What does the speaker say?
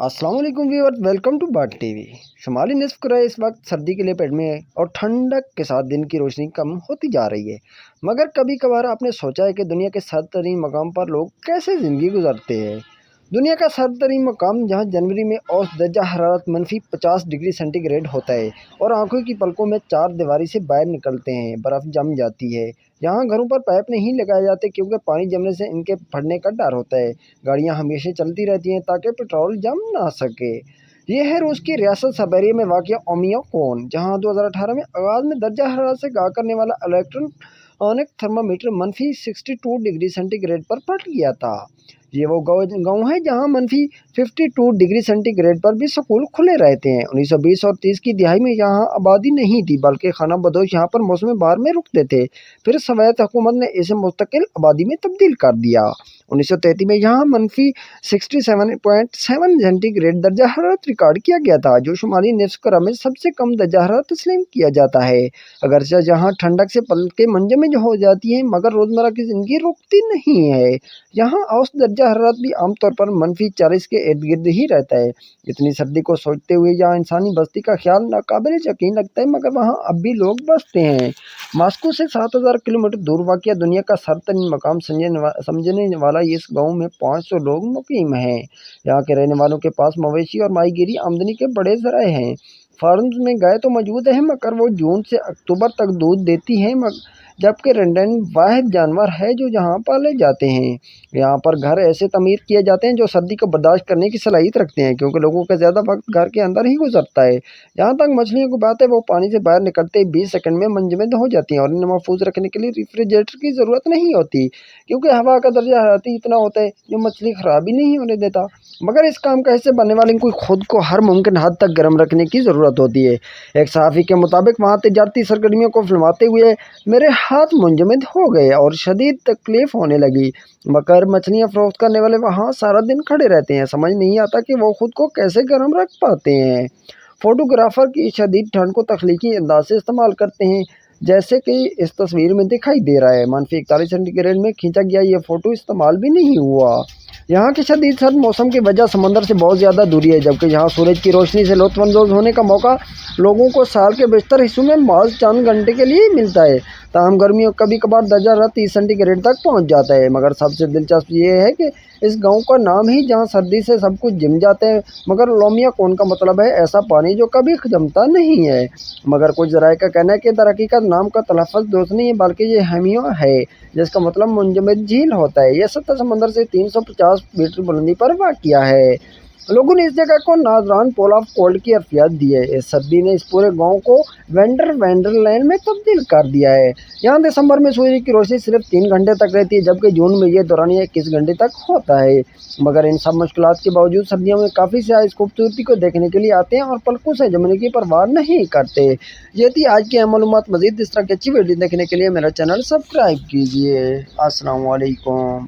अस्सलाम वालेकुम viewers, welcome to बात टीवी। शुमाली निस्फ कुरा इस वक्त सर्दी के लिए पेड़ में है और ठंडक के साथ दिन की रोशनी कम होती जा रही है। मगर कभी कभार आपने सोचा है कि दुनिया के सर्दतरीन मकाम पर लोग कैसे ज़िंदगी गुजारते हैं। दुनिया का सर्दतरीन मकाम जहां जनवरी में औसत दर्जा हरारत -50 डिग्री सेंटीग्रेड होता है और आंखों की पलकों में चार दीवारी से बाहर निकलते हैं, बर्फ़ जम जाती है। यहाँ घरों पर पाइप नहीं लगाए जाते क्योंकि पानी जमने से इनके फटने का डर होता है। गाड़ियाँ हमेशा चलती रहती हैं ताकि पेट्रोल जम ना सके। ये है रूस की रियासत साइबेरिया में वाक़िया ओमियाकोन, जहाँ 2018 में आगाज़ में दर्जा हरारत से गाह करने वाला इलेक्ट्रॉनिक थर्मामीटर -62 डिग्री सेंटीग्रेड पर फट गया था। ये वो गाँव है जहाँ -52 डिग्री सेंटीग्रेड पर भी स्कूल खुले रहते हैं। 1920 और 30 की दिहाई में यहाँ आबादी नहीं थी, बल्कि खाना बदोश यहाँ पर मौसम बहार में रुकते थे। फिर सोवियत हुकूमत ने इसे मुस्तकिल आबादी में तब्दील कर दिया। 1933 में यहाँ -67.7 सेंटीग्रेड दर्जा हरारत रिकॉर्ड किया गया था, जो शुमाली निस्फ कुरा में सबसे कम दर्जा हरारत तस्लीम किया जाता है। अगरचे जहाँ ठंडक से पलकें मंजमद हो जाती हैं, मगर रोज़मर्रा की ज़िंदगी रुकती नहीं है। यहाँ औसत दर्जा हरारत भी आमतौर पर -40 के इर्द गिर्द ही रहता है। इतनी सर्दी को सोचते हुए यहाँ इंसानी बस्ती का ख्याल नाकाबिल यकीन लगता है, मगर वहाँ अब भी लोग बसते हैं। मॉस्को से 7000 किलोमीटर दूर वाक़िया दुनिया का सर्दतरीन मकाम समझने वाला इस गाँव में 500 लोग मुकीम हैं। यहाँ के रहने वालों के पास मवेशी और माहीगीरी आमदनी के बड़े ज़राए हैं। फार्म्स में गाय तो मौजूद है, मगर वो जून से अक्टूबर तक दूध देती हैं, जबकि रेंडन वाहिद जानवर है जो यहाँ पाले जाते हैं। यहाँ पर घर ऐसे तमीर किए जाते हैं जो सर्दी को बर्दाश्त करने की सलाहियत रखते हैं, क्योंकि लोगों का ज़्यादा वक्त घर के अंदर ही गुजरता है। जहाँ तक मछलियों की बात है, वो पानी से बाहर निकलते ही 20 सेकंड में मंजमद हो जाती हैं और इन्हें महफूज रखने के लिए रेफ्रिजरेटर की ज़रूरत नहीं होती, क्योंकि हवा का दर्जा हरारत इतना होता है जो मछली ख़राब ही नहीं होने देता। मगर इस काम का हिस्से बनने वाले को खुद को हर मुमकिन हद तक गर्म रखने की ज़रूरत होती है। एक सहाफ़ी के मुताबिक वहाँ तजारती सरगर्मियों को फिल्माते हुए मेरे हाथ मुंजमद हो गए और शदीद तकलीफ़ होने लगी। मगर मछलियाँ फ़रोख्त करने वाले वहाँ सारा दिन खड़े रहते हैं। समझ नहीं आता कि वो खुद को कैसे गर्म रख पाते हैं। फ़ोटोग्राफ़र की शदीद ठंड को तख्लीकी अंदाज से इस्तेमाल करते हैं, जैसे कि इस तस्वीर में दिखाई दे रहा है। -41 सेंटीग्रेड में खींचा गया ये फ़ोटो इस्तेमाल भी नहीं हुआ। यहाँ के शदीद सर्द मौसम की वजह समंदर से बहुत ज़्यादा दूरी है, जबकि यहाँ सूरज की रोशनी से लुत्फ़अंदोज़ होने का मौका लोगों को साल के बेशतर हिस्सों में महज चंद घंटे के लिए मिलता है। ताहम गर्मियों कभी कभार दर्जा हरारत 30 सेंटीग्रेड तक पहुँच जाता है। मगर सबसे दिलचस्प ये है कि इस गांव का नाम ही जहां सर्दी से सब कुछ जम जाते हैं, मगर लोमियाकोन का मतलब है ऐसा पानी जो कभी जमता नहीं है। मगर कुछ ज़राए का कहना है कि दरहकीकत नाम का तलफ़्फ़ुज़ दुरुस्त नहीं है, बल्कि ये हमिया है, जिसका मतलब मुंजमद झील होता है। यह सतह समंदर से 350 मीटर बुलंदी पर वाक़िया है। लोगों ने इस जगह को नादरान पोल ऑफ कोल्ड की अर्फियत दी है। इस सर्दी ने इस पूरे गांव को वंडरलैंड में तब्दील कर दिया है। यहाँ दिसंबर में सूर्य की रोशनी सिर्फ 3 घंटे तक रहती है, जबकि जून में ये दौरानिया 21 घंटे तक होता है। मगर इन सब मुश्किलात के बावजूद सर्दियों में काफ़ी से इस खूबसूरती को देखने के लिए आते हैं और पलकों से जमने की परवाह नहीं करते। ये थी आज की मालूमात। मज़ीद इस तरह की अच्छी वीडियो देखने के लिए मेरा चैनल सब्सक्राइब कीजिए। अस्सलाम वालेकुम।